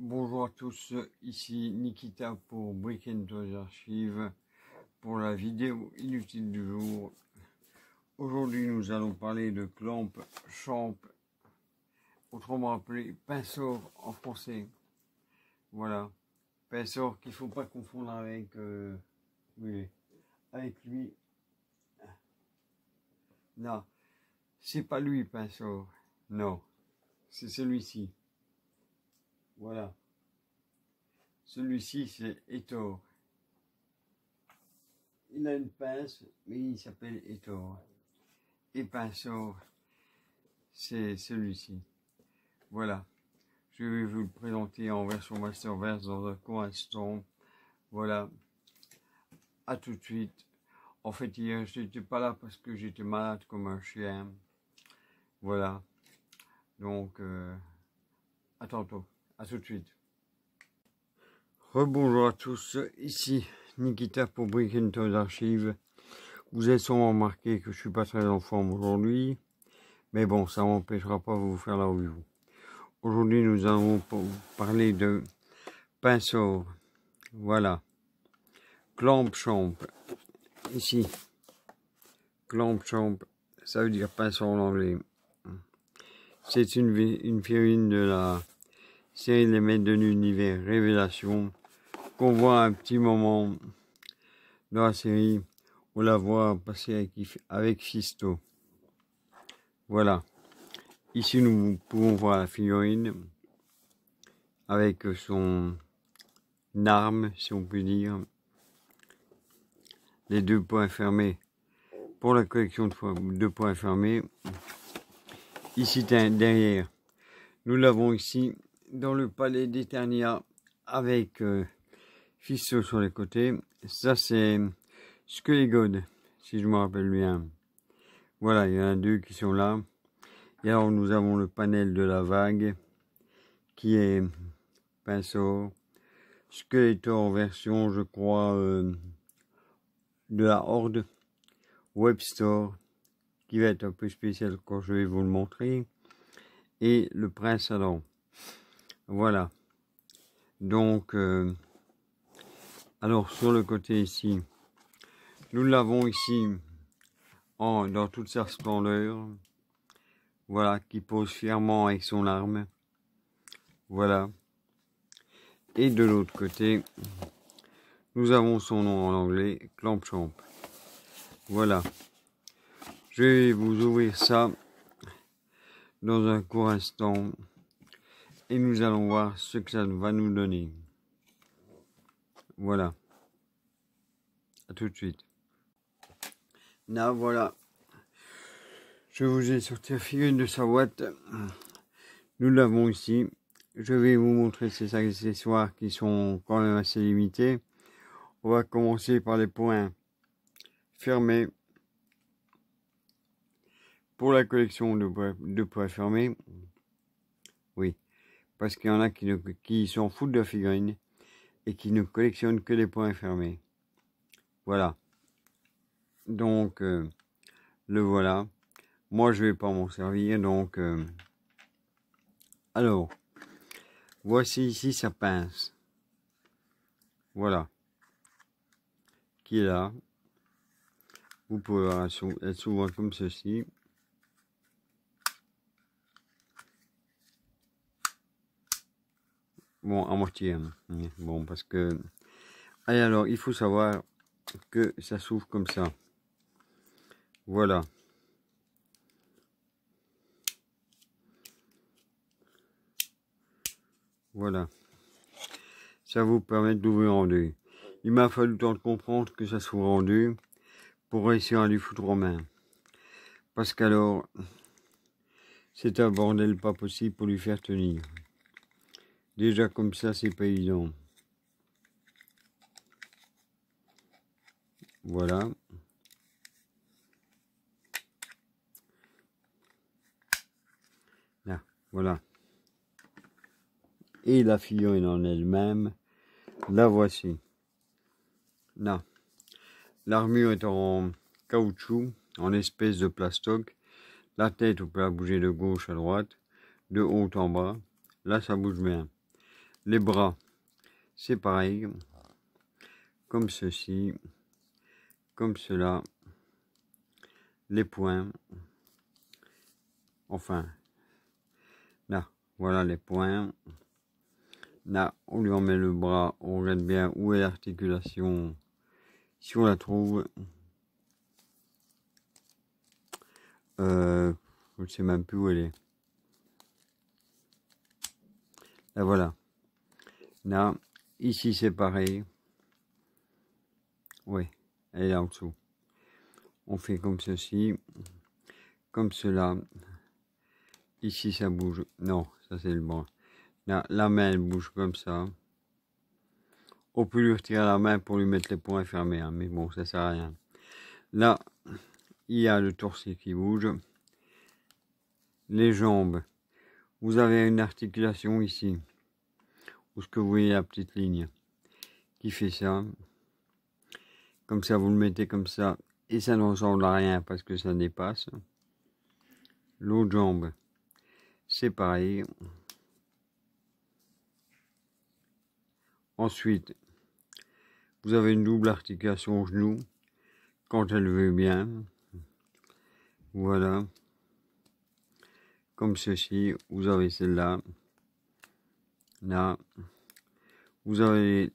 Bonjour à tous, ici Nikita pour Brick & Toys Archives pour la vidéo inutile du jour. Aujourd'hui nous allons parler de clamp champ, autrement appelé pinceau en français. Voilà, pinceau qu'il ne faut pas confondre avec, avec lui. Non, c'est pas lui pinceau, non, c'est celui-ci. Voilà. Celui-ci, c'est Hétor. Il a une pince, mais il s'appelle Hétor. Et pinceau, c'est celui-ci. Voilà. Je vais vous le présenter en version Masterverse dans un court instant. Voilà. À tout de suite. En fait, hier, je n'étais pas là parce que j'étais malade comme un chien. Voilà. Donc, à tantôt. À tout de suite. Rebonjour à tous, ici Nikita pour Brick & Toys Archives. Vous avez sûrement remarqué que je suis pas très en forme aujourd'hui, mais bon, ça m'empêchera pas de vous faire la review. Aujourd'hui, nous allons parler de pinceau. Voilà, clamp champ. Ici, clamp champ, ça veut dire pinceau en anglais. C'est une figurine de la série Les Maîtres de l'Univers Révélation, qu'on voit un petit moment dans la série. On la voit passer avec Fisto. Voilà. Ici, nous pouvons voir la figurine avec son arme, si on peut dire. Les deux points fermés pour la collection de deux points fermés. Ici, derrière, nous l'avons ici dans le palais d'Eternia avec Fisto sur les côtés. Ça, c'est Scully God, si je me rappelle bien. Voilà, il y en a deux qui sont là. Et alors, nous avons le panel de la vague, qui est pinceau. Skeletor version, je crois, de la Horde. Webstore, qui va être un peu spécial quand je vais vous le montrer. Et le Prince Adam. Voilà. Donc, alors, sur le côté ici, nous l'avons ici dans toute sa splendeur. Voilà, qui pose fièrement avec son arme. Voilà. Et de l'autre côté, nous avons son nom en anglais, clamp champ. Voilà. Je vais vous ouvrir ça dans un court instant. Et nous allons voir ce que ça va nous donner. Voilà. À tout de suite. Là, voilà. Je vous ai sorti la figurine de sa boîte. Nous l'avons ici. Je vais vous montrer ces accessoires qui sont quand même assez limités. On va commencer par les points fermés. Pour la collection de points fermés. Oui. Parce qu'il y en a qui s'en foutent de la figurine et qui ne collectionnent que les points fermés. Voilà. Donc, le voilà. Moi, je vais pas m'en servir, donc... alors, voici ici sa pince. Voilà. Qui est là. Vous pouvez voir, elle s'ouvre comme ceci. Bon, à moitié. Hein. Bon, parce que... Allez, alors, il faut savoir que ça s'ouvre comme ça. Voilà. Voilà. Ça vous permet d'ouvrir en deux. Il m'a fallu le temps de comprendre que ça s'ouvre en deux pour réussir à lui foutre en main. Parce qu'alors, c'est un bordel pas possible pour lui faire tenir. Déjà comme ça, c'est pas évident. Voilà. Là, voilà. Et la figurine en elle-même, la voici. Là. L'armure est en caoutchouc, en espèce de plastoc. La tête, on peut la bouger de gauche à droite, de haut en bas. Là, ça bouge bien. Les bras, c'est pareil, comme ceci, comme cela. Les poings, enfin, là, voilà les poings. Là, on lui en met le bras, on regarde bien où est l'articulation, si on la trouve. Je ne sais même plus où elle est. Là, voilà. Là, ici c'est pareil. Oui, elle est là en dessous. On fait comme ceci, comme cela. Ici ça bouge. Non, ça c'est le bras. Là, la main elle bouge comme ça. On peut lui retirer la main pour lui mettre les poings fermés, hein, mais bon, ça sert à rien. Là, il y a le torse qui bouge. Les jambes. Vous avez une articulation ici. Où ce que vous voyez la petite ligne qui fait ça. Comme ça, vous le mettez comme ça. Et ça ne ressemble à rien parce que ça dépasse. L'autre jambe, c'est pareil. Ensuite, vous avez une double articulation au genou. Quand elle veut bien. Voilà. Comme ceci. Vous avez celle-là. Là. Vous avez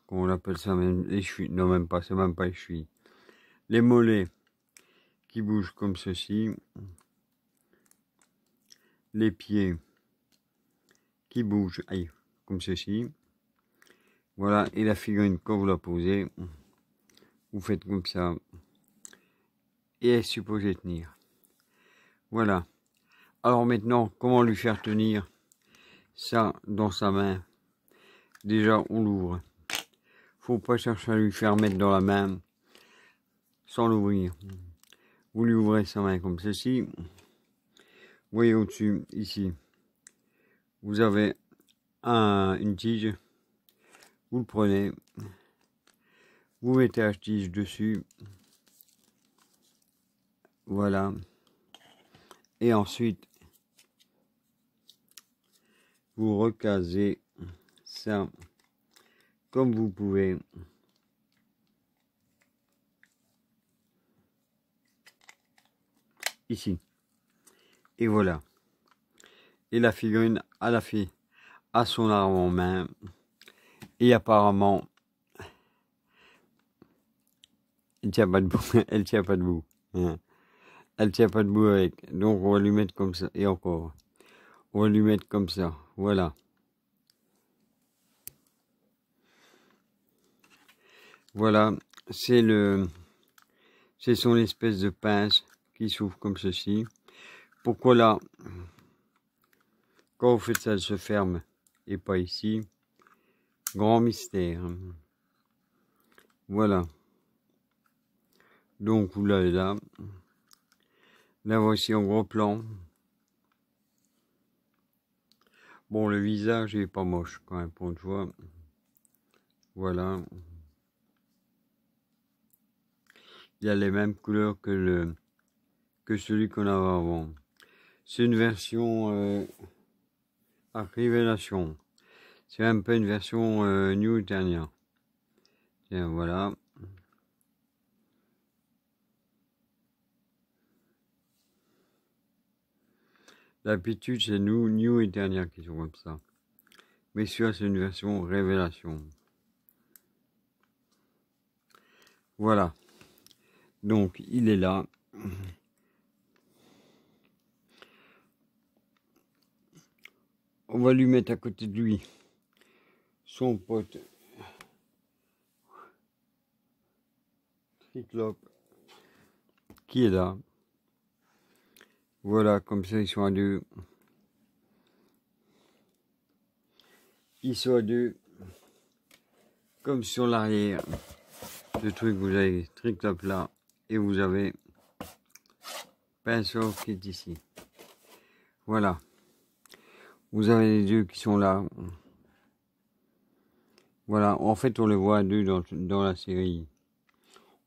comment on appelle ça, même les chevilles, non même pas, c'est même pas les chevilles. Les mollets qui bougent comme ceci. Les pieds qui bougent, aïe, comme ceci. Voilà, et la figurine, quand vous la posez, vous faites comme ça. Et elle est supposée tenir. Voilà. Alors maintenant, comment lui faire tenir ça dans sa main? Déjà, on l'ouvre. Faut pas chercher à lui faire mettre dans la main sans l'ouvrir. Vous lui ouvrez sa main comme ceci. Vous voyez au-dessus, ici, vous avez une tige. Vous le prenez. Vous mettez la tige dessus. Voilà. Et ensuite, vous recasez ça comme vous pouvez. Ici. Et voilà. Et la figurine à la fille a son arme en main. Et apparemment, elle tient pas debout. Elle tient pas debout. Elle tient pas debout avec. Donc on va lui mettre comme ça. Et encore. On va lui mettre comme ça. Voilà. Voilà. C'est son espèce de pince qui s'ouvre comme ceci. Pourquoi là, quand vous faites ça, elle se ferme et pas ici? Grand mystère. Voilà. Donc vous l'avez là. Là voici en gros plan. Bon, le visage est pas moche quand même pour une fois. Voilà. Il a les mêmes couleurs que celui qu'on avait avant. C'est une version à révélation. C'est un peu une version New Eternia. Tiens, voilà. D'habitude, c'est nous, New Eternia qui sont comme ça. Mais celui-là, c'est une version révélation. Voilà. Donc, il est là. On va lui mettre à côté de lui son pote Triclope qui est là. Voilà, comme ça, ils sont à deux. Ils sont à deux. Comme sur l'arrière. Le truc, vous avez Triclope là. Et vous avez Pinceau qui est ici. Voilà. Vous avez les deux qui sont là. Voilà. En fait, on les voit à deux dans la série.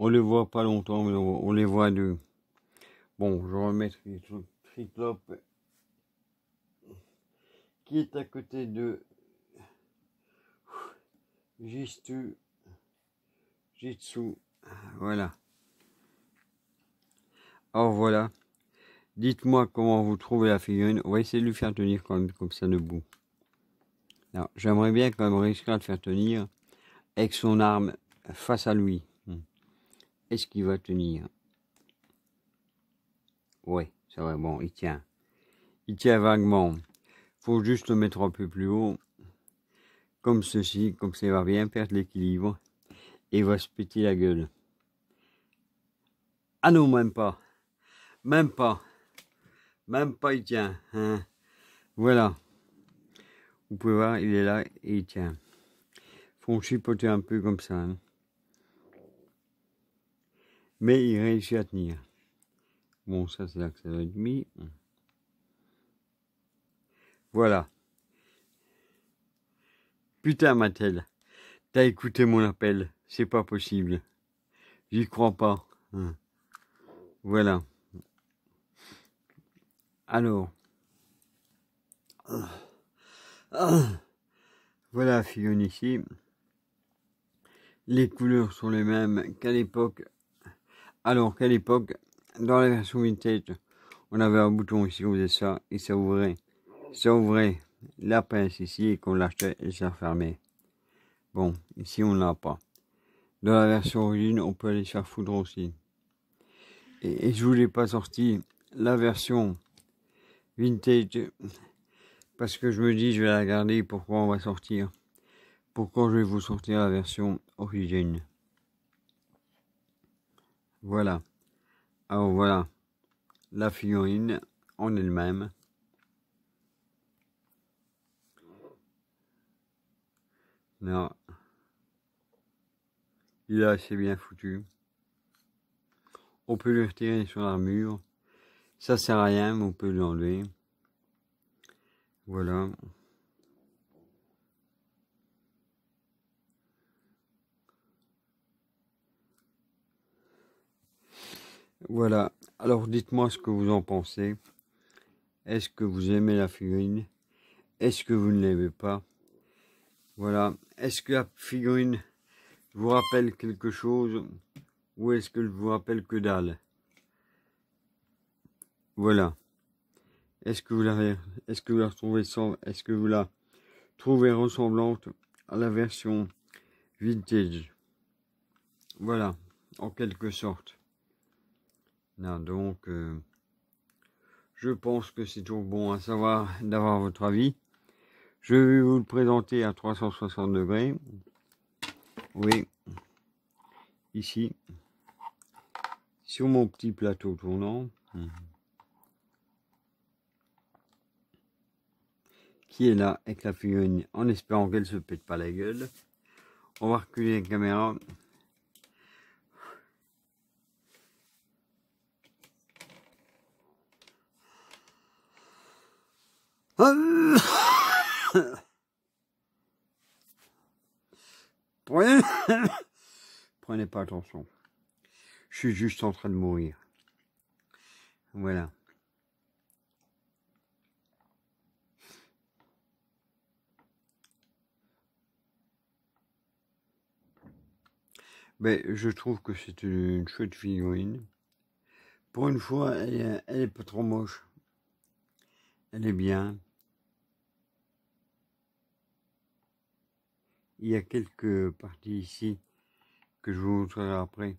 On les voit pas longtemps, mais on les voit à deux. Bon, je vais remettre les Triclope qui est à côté de Jitsu. Voilà. Alors voilà. Dites-moi comment vous trouvez la figurine. On va essayer de lui faire tenir quand même comme ça debout. Alors, j'aimerais bien quand même réussir à le faire tenir avec son arme face à lui. Est-ce qu'il va tenir? Ouais, c'est vrai, bon, il tient. Il tient vaguement. Faut juste le mettre un peu plus haut. Comme ceci, comme ça il va bien perdre l'équilibre. Et il va se péter la gueule. Ah non, même pas. Même pas. Même pas, il tient. Hein. Voilà. Vous pouvez voir, il est là et il tient. Faut chipoter un peu comme ça. Hein. Mais il réussit à tenir. Bon, ça c'est là que ça doit être mis. Voilà. Putain, Mattel. T'as écouté mon appel. C'est pas possible. J'y crois pas. Hein. Voilà. Alors. Voilà la figurine ici. Les couleurs sont les mêmes qu'à l'époque. Alors qu'à l'époque, dans la version vintage, on avait un bouton ici, on faisait ça, et ça ouvrait. Ça ouvrait la pince ici, et qu'on l'achetait et ça fermait. Bon, ici on l'a pas. Dans la version origine, on peut aller se faire foudre aussi. Et je vous l'ai pas sorti la version vintage, parce que je me dis, je vais la garder, pourquoi on va sortir. Pourquoi je vais vous sortir la version origine. Voilà. Alors voilà, la figurine en elle-même. Non. Il est assez bien foutu. On peut le retirer sur l'armure. Ça sert à rien, mais on peut l'enlever. Voilà. Voilà. Alors dites-moi ce que vous en pensez. Est-ce que vous aimez la figurine? Est-ce que vous ne l'aimez pas? Voilà. Est-ce que la figurine vous rappelle quelque chose? Ou est-ce que vous rappelle que dalle? Voilà. Est-ce que vous la trouvez est-ce que vous la trouvez ressemblante à la version vintage? Voilà, en quelque sorte. Non, donc, je pense que c'est toujours bon à savoir d'avoir votre avis. Je vais vous le présenter à 360 degrés. Oui, ici, sur mon petit plateau tournant. Qui est là avec la figurine en espérant qu'elle se pète pas la gueule. On va reculer la caméra. Prenez pas attention. Je suis juste en train de mourir. Voilà. Mais je trouve que c'est une chouette figurine. Pour une fois, elle est pas trop moche. Elle est bien. Il y a quelques parties ici que je vous montrerai après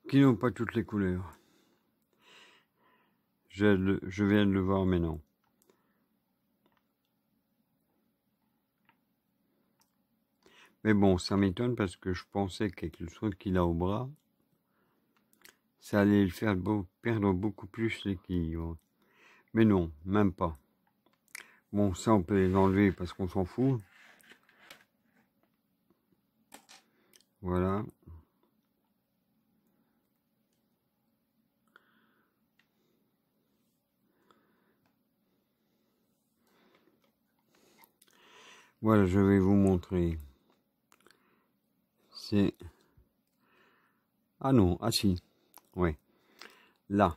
qui n'ont pas toutes les couleurs. Je viens de le voir maintenant. Mais bon, ça m'étonne parce que je pensais qu'avec le soin qu'il a au bras, ça allait le faire perdre beaucoup plus l'équilibre. Mais non, même pas. Bon, ça on peut les enlever parce qu'on s'en fout. Voilà. Voilà, je vais vous montrer. C'est... Ah non, ah si. Ouais. Là.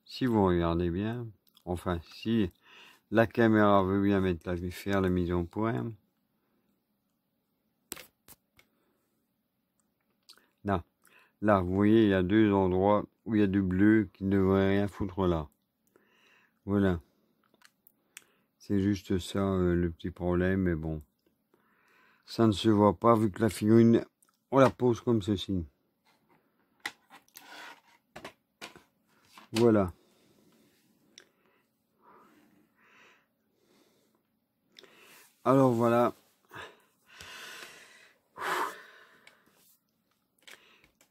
Si vous regardez bien, Enfin, si la caméra veut bien faire la mise en point. Là, vous voyez, il y a deux endroits où il y a du bleu qui ne devrait rien foutre là. Voilà. C'est juste ça le petit problème, mais bon. Ça ne se voit pas vu que la figurine, on la pose comme ceci. Voilà. Alors voilà.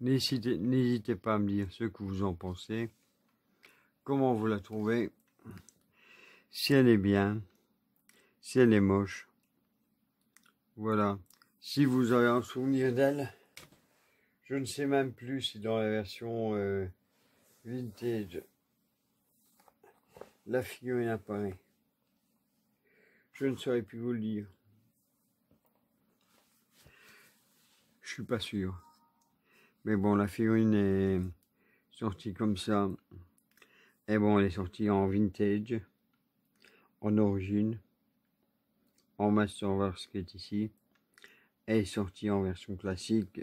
N'hésitez pas à me dire ce que vous en pensez. Comment vous la trouvez. Si elle est bien. Si elle est moche. Voilà. Si vous avez un souvenir d'elle. Je ne sais même plus si dans la version vintage, la figurine apparaît. Je ne saurais plus vous le dire. Je suis pas sûr. Mais bon, la figurine est sortie comme ça. Et bon, elle est sortie en vintage, en origine, en Masterverse qui est ici. Elle est sortie en version classique.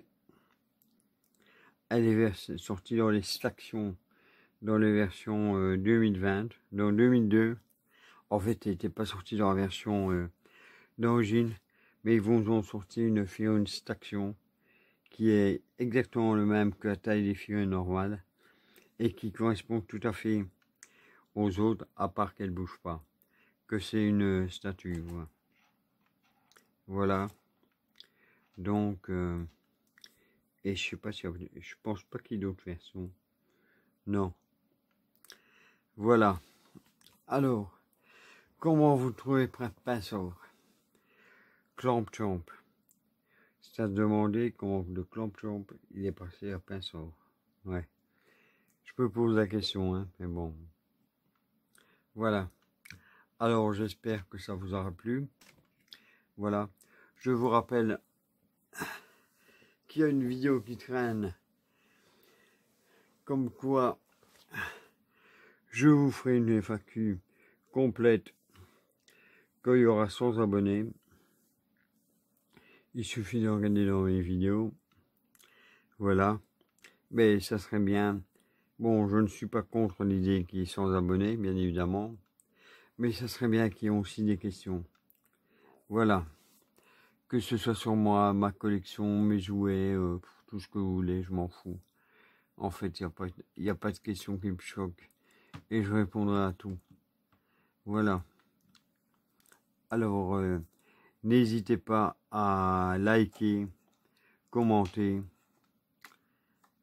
Elle est sortie dans les stactions, dans les versions 2020, dans 2002. En fait, elle n'était pas sortie dans la version d'origine, mais ils vous ont sorti une figurine staction qui est exactement le même que la taille des figurines normales et qui correspond tout à fait aux autres, à part qu'elle bouge pas, que c'est une statue. Voilà. Donc, et je sais pas si je pense pas qu'il y ait d'autres versions. Non. Voilà. Alors, comment vous trouvez Pinceau? Clamp Champ. C'est à se demander comment le Clamp Champ il est passé à Pinceau. Ouais. Je peux poser la question, hein, mais bon. Voilà. Alors, j'espère que ça vous aura plu. Voilà. Je vous rappelle qu'il y a une vidéo qui traîne. Comme quoi, je vous ferai une FAQ complète quand il y aura 100 abonnés. Il suffit de regarder dans mes vidéos. Voilà. Mais ça serait bien. Bon, je ne suis pas contre l'idée qu'il y ait 100 abonnés, bien évidemment. Mais ça serait bien qu'il y ait aussi des questions. Voilà. Que ce soit sur moi, ma collection, mes jouets, tout ce que vous voulez, je m'en fous. En fait, il n'y a pas de questions qui me choquent. Et je répondrai à tout. Voilà. Alors, n'hésitez pas à liker, commenter,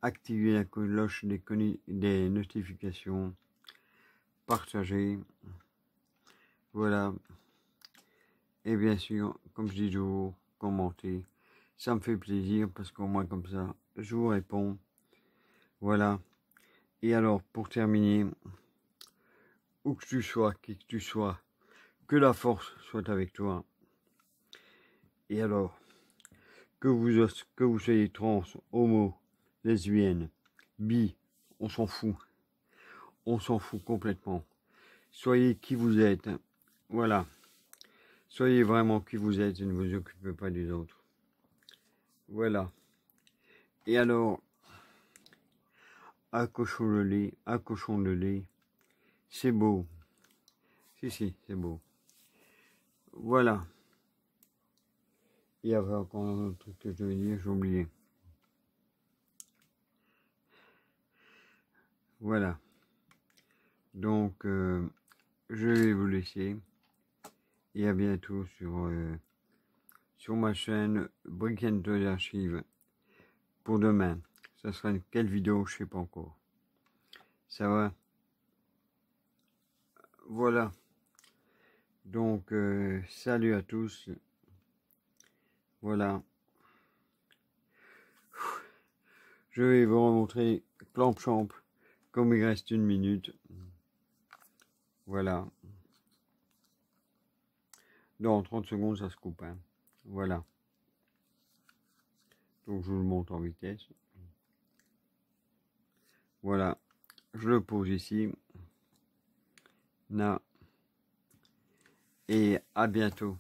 activer la cloche des notifications, partager. Voilà. Et bien sûr, comme je dis toujours, commenter. Ça me fait plaisir parce qu'au moins comme ça, je vous réponds. Voilà. Et alors, pour terminer, où que tu sois, qui que tu sois, que la force soit avec toi. Et alors, que vous soyez trans, homo, lesbienne, bi, on s'en fout. On s'en fout complètement. Soyez qui vous êtes. Voilà. Soyez vraiment qui vous êtes et ne vous occupez pas des autres. Voilà. Et alors, un cochon de lait, c'est beau. Si, c'est beau. Voilà. Il y avait encore un autre truc que je devais dire, j'ai oublié. Voilà. Donc, je vais vous laisser. Et à bientôt sur ma chaîne Brick & Toy Archive. Pour demain. Ça sera quelle vidéo, je sais pas encore. Ça va? Voilà. Donc, salut à tous. Voilà. Je vais vous remontrer Clamp Champ comme il reste 1 minute. Voilà. Dans 30 secondes, ça se coupe. Hein. Voilà. Donc, je vous le montre en vitesse. Voilà. Je le pose ici. Et à bientôt.